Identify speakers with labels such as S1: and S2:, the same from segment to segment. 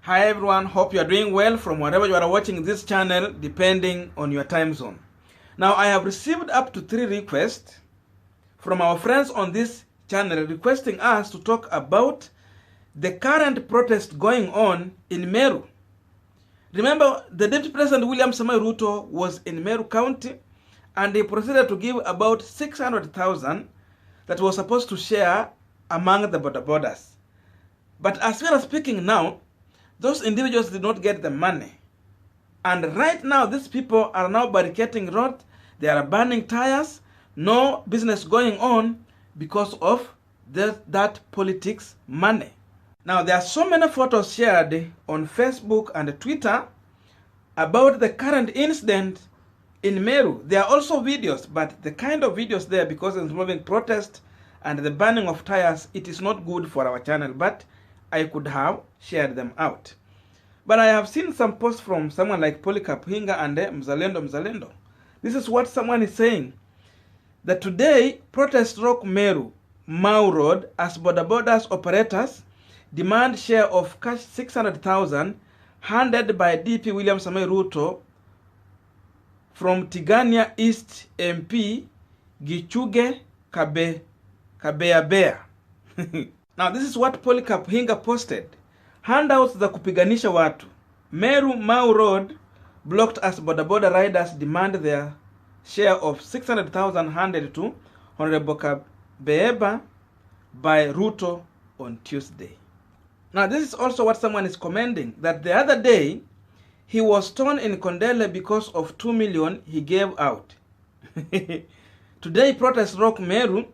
S1: Hi everyone, hope you are doing well from wherever you are watching this channel, depending on your time zone. Now I have received up to 3 requests from our friends on this channel requesting us to talk about the current protest going on in Meru. Remember, the Deputy President William Samoei Ruto was in Meru County and he proceeded to give about 600,000 that was supposed to share among the Bodabodas. But as we are speaking now, those individuals did not get the money. And right now, these people are now barricading roads. They are burning tires. No business going on because of that politics money. Now, there are so many photos shared on Facebook and Twitter about the current incident in Meru. There are also videos, but the kind of videos there, because it's involving protest and the burning of tires, it is not good for our channel. But I could have shared them out. But I have seen some posts from someone like Hinga and Mzalendo. This is what someone is saying. That today, protest rock Meru, Mau Road, as Bodaboda's operators demand share of cash 600,000 handed by DP William Samoei Ruto from Tigania East MP Gichuge Kabeabea. Now this is what Hinga posted. Handouts za kupiganisha watu. Meru Mau Road blocked as Bodaboda riders demand their share of 600,000 handed to Honorable Kabeeba by Ruto on Tuesday. Now this is also what someone is commending, that the other day he was torn in Kondele because of 2 million he gave out. Today protests rock Meru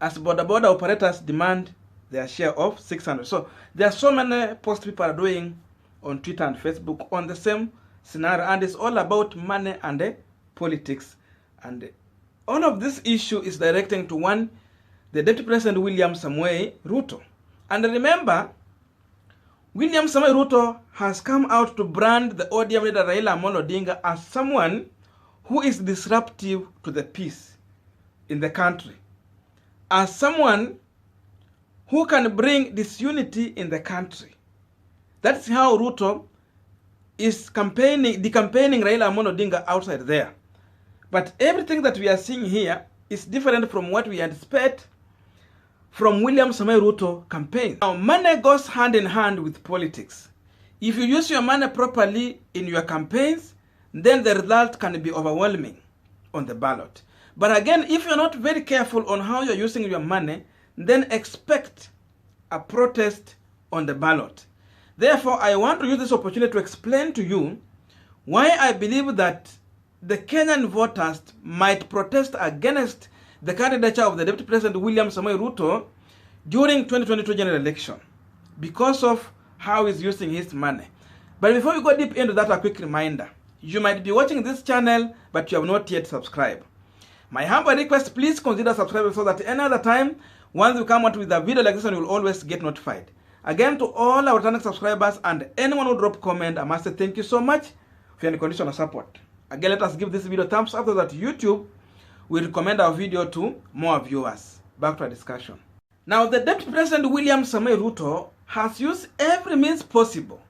S1: as Bodaboda operators demand their share of 600. So there are so many posts people are doing on Twitter and Facebook on the same scenario, and it's all about money and politics. And all of this issue is directing to one, the Deputy President William Samoei Ruto. And remember, William Samoei Ruto has come out to brand the ODM leader Raila Odinga as someone who is disruptive to the peace in the country, as someone who can bring disunity in the country. That's how Ruto is campaigning Raila Odinga outside there. But everything that we are seeing here is different from what we anticipate from William Samoei Ruto campaign. Now, money goes hand in hand with politics. If you use your money properly in your campaigns, then the result can be overwhelming on the ballot. But again, if you're not very careful on how you're using your money, then expect a protest on the ballot. Therefore, I want to use this opportunity to explain to you why I believe that the Kenyan voters might protest against the candidature of the Deputy President William Samoei Ruto during 2022 general election because of how he's using his money. But before we go deep into that, a quick reminder. You might be watching this channel, but you have not yet subscribed. My humble request, please consider subscribing so that any other time, once we come out with a video like this one, you will always get notified. Again, to all our returning subscribers and anyone who drop comment, I must say thank you so much for your unconditional support. Again, let us give this video a thumbs up so that YouTube will recommend our video to more viewers. Back to our discussion. Now, the Deputy President William Samoei Ruto has used every means possible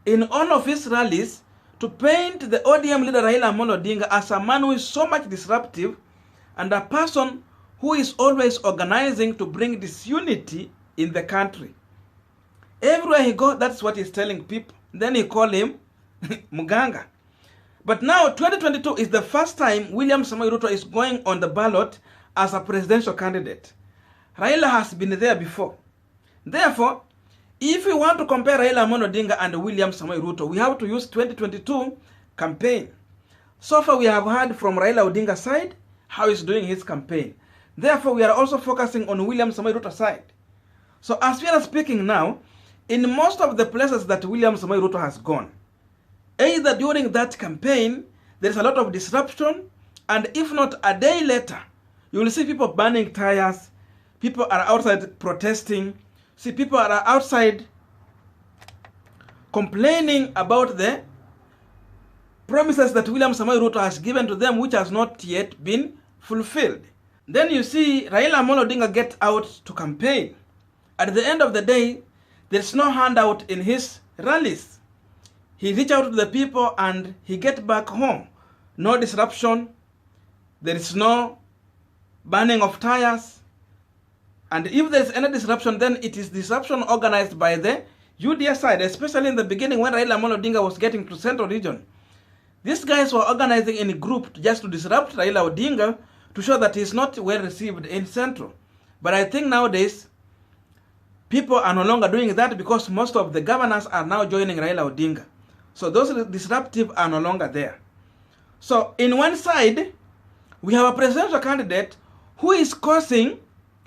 S1: in all of his rallies to paint the ODM leader Raila Odinga as a man who is so much disruptive and a person who is always organizing to bring disunity in the country. Everywhere he goes, that's what he's telling people. Then he call him Muganga. But now 2022 is the first time William Samoei Ruto is going on the ballot as a presidential candidate. Raila has been there before. Therefore, if we want to compare Raila Odinga and William Samoei Ruto, we have to use 2022 campaign. So far we have heard from Raila Odinga's side how he's doing his campaign. Therefore, we are also focusing on William Samoei Ruto's side. So as we are speaking now, in most of the places that William Samoei Ruto has gone, either during that campaign, there is a lot of disruption, and if not a day later, you will see people burning tires, people are outside protesting, see people are outside complaining about the promises that William Samoei Ruto has given to them, which has not yet been fulfilled. Then you see Raila Odinga get out to campaign. At the end of the day, there's no handout in his rallies. He reach out to the people and he get back home. No disruption. There is no burning of tires. And if there is any disruption, then it is disruption organized by the UDA side, especially in the beginning when Raila Amolo Odinga was getting to Central Region. These guys were organizing in a group just to disrupt Raila Odinga to show that he is not well received in Central. But I think nowadays, people are no longer doing that because most of the governors are now joining Raila Odinga. So those disruptive are no longer there. So in one side, we have a presidential candidate who is causing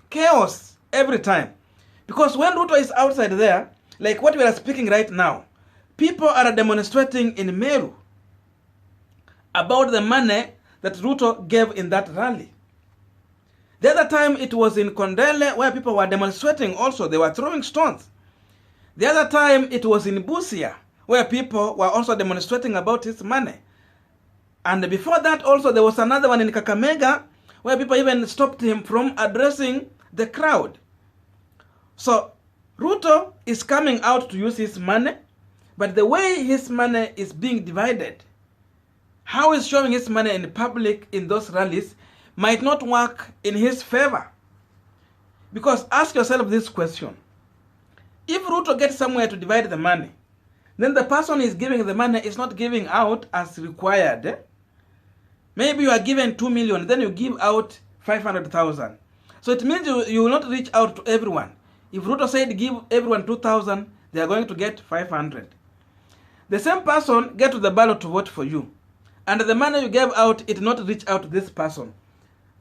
S1: chaos every time. Because when Ruto is outside there, like what we are speaking right now, people are demonstrating in Meru about the money that Ruto gave in that rally. The other time it was in Kondele where people were demonstrating also. They were throwing stones. The other time it was in Busia where people were also demonstrating about his money. And before that also there was another one in Kakamega where people even stopped him from addressing the crowd. So Ruto is coming out to use his money, but the way his money is being divided, how he's showing his money in public in those rallies might not work in his favor. Because ask yourself this question. If Ruto gets somewhere to divide the money, then the person is giving the money is not giving out as required. Maybe you are given 2 million, then you give out 500,000. So it means you will not reach out to everyone. If Ruto said give everyone 2,000, they are going to get 500. The same person get to the ballot to vote for you. And the money you gave out, it not reach out to this person.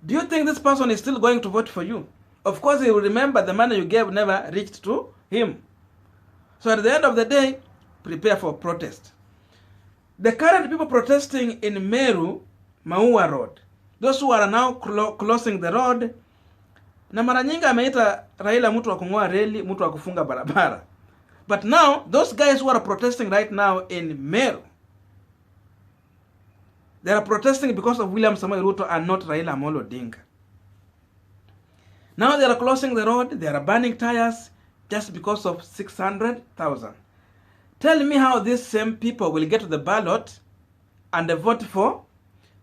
S1: Do you think this person is still going to vote for you? Of course, he will remember the money you gave never reached to him. So at the end of the day, prepare for protest. The current people protesting in Meru, Maua Road, those who are now closing the road, na mara nyingi ameita Raila mtu wa kung'oa reli, mtu wa kufunga barabara. But now, those guys who are protesting right now in Meru, they are protesting because of William Samoei Ruto and not Raila Amolo Odinga. Now they are closing the road, they are burning tires just because of 600,000. Tell me how these same people will get to the ballot and vote for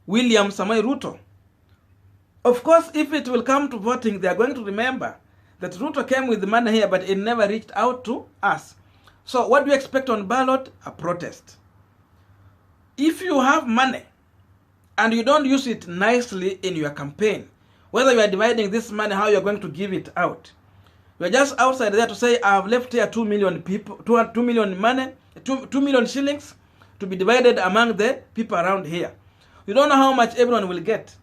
S1: William Samoei Ruto. Of course, if it will come to voting, they are going to remember that Ruto came with the money here, but it never reached out to us. So what do you expect on ballot? A protest. If you have money and you don't use it nicely in your campaign, whether you are dividing this money, how you are going to give it out, you are just outside there to say, I have left here 2 million people, 2 million money, 2 million shillings to be divided among the people around here. You don't know how much everyone will get.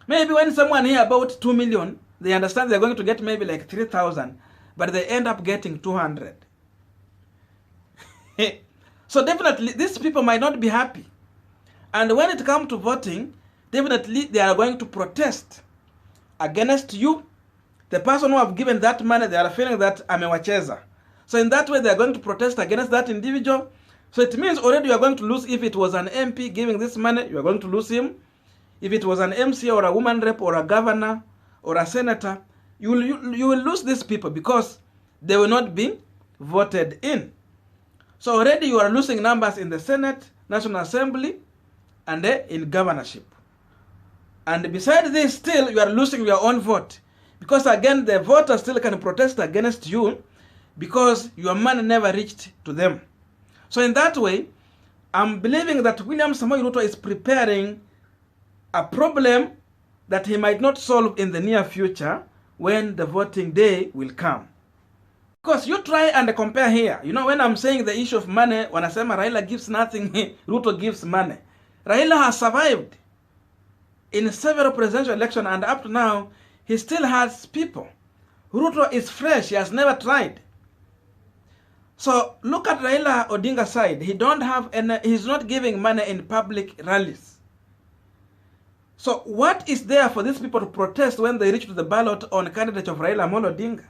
S1: Maybe when someone hear about 2 million, they understand they're going to get maybe like 3,000, but they end up getting 200. So definitely, these people might not be happy. And when it comes to voting, definitely they are going to protest against you. The person who have given that money, they are feeling that amewacheza. So in that way, they are going to protest against that individual. So it means already you are going to lose. If it was an MP giving this money, you are going to lose him. If it was an MC or a woman rep or a governor or a senator, you will lose these people because they will not be voted in. So already you are losing numbers in the Senate, National Assembly, and in governorship. And besides this, still you are losing your own vote. Because again, the voters still can protest against you because your money never reached to them. So in that way, I'm believing that William Samoei Ruto is preparing a problem that he might not solve in the near future when the voting day will come. Because you try and compare here. You know, when I'm saying the issue of money, when I say Raila gives nothing, Ruto gives money. Raila has survived in several presidential elections, and up to now, he still has people. Ruto is fresh. He has never tried. So look at Raila Odinga's side. He don't have any, he's not giving money in public rallies. So what is there for these people to protest when they reach to the ballot on candidate of Raila Amolo Odinga?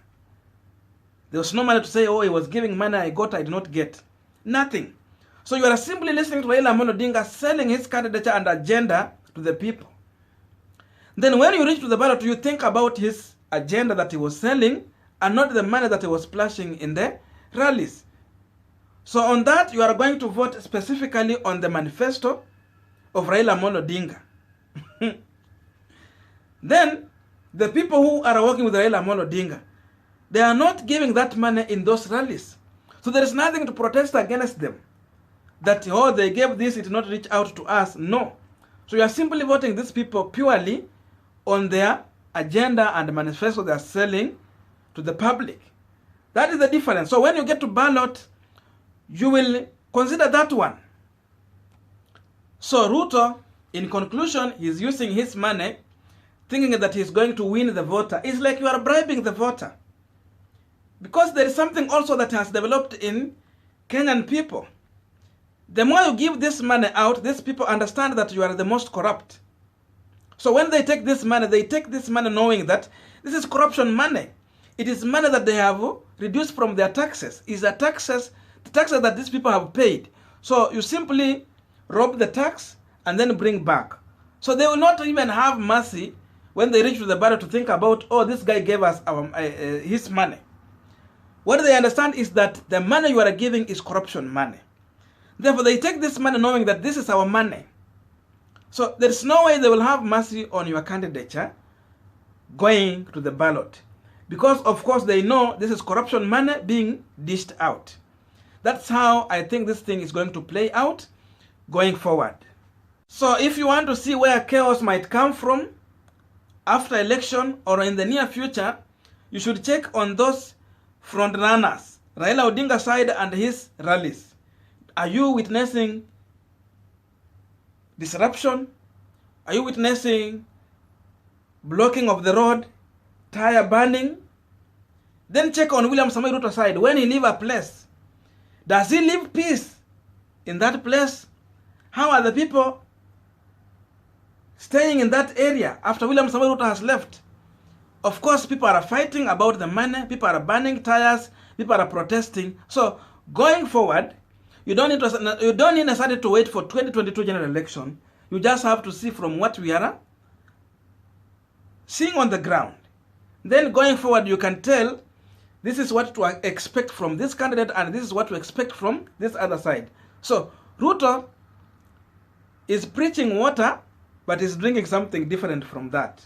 S1: There was no money to say, oh, he was giving money, I did not get. Nothing. So you are simply listening to Raila Amolo Odinga selling his candidature and agenda to the people. Then when you reach to the ballot, you think about his agenda that he was selling and not the money that he was splashing in the rallies. So on that, you are going to vote specifically on the manifesto of Raila Odinga. Then, the people who are working with Raila Odinga, they are not giving that money in those rallies. So there is nothing to protest against them. That, oh, they gave this, it did not reach out to us. No. So you are simply voting these people purely on their agenda and manifesto they are selling to the public. That is the difference. So when you get to ballot, you will consider that one. So Ruto, in conclusion, he's using his money, thinking that he's going to win the voter. It's like you are bribing the voter. Because there is something also that has developed in Kenyan people. The more you give this money out, these people understand that you are the most corrupt. So when they take this money knowing that this is corruption money. It is money that they have reduced from their taxes. It's the taxes that these people have paid. So you simply rob the tax and then bring back. So they will not even have mercy when they reach to the ballot to think about, oh, this guy gave us his money. What they understand is that the money you are giving is corruption money. Therefore, they take this money knowing that this is our money. So there is no way they will have mercy on your candidature going to the ballot. Because, of course, they know this is corruption money being dished out. That's how I think this thing is going to play out going forward. So if you want to see where chaos might come from after election or in the near future, you should check on those front runners, Raila Odinga side and his rallies. Are you witnessing disruption? Are you witnessing blocking of the road, tire burning? Then check on William Samoei Ruto side. When he leave a place, does he leave peace in that place? How are the people staying in that area after William Samoei Ruto has left? Of course, people are fighting about the money. People are burning tires. People are protesting. So going forward, you don't need necessarily to wait for 2022 general election. You just have to see from what we are seeing on the ground. Then going forward, you can tell this is what to expect from this candidate and this is what to expect from this other side. So Ruto is preaching water, but is drinking something different from that.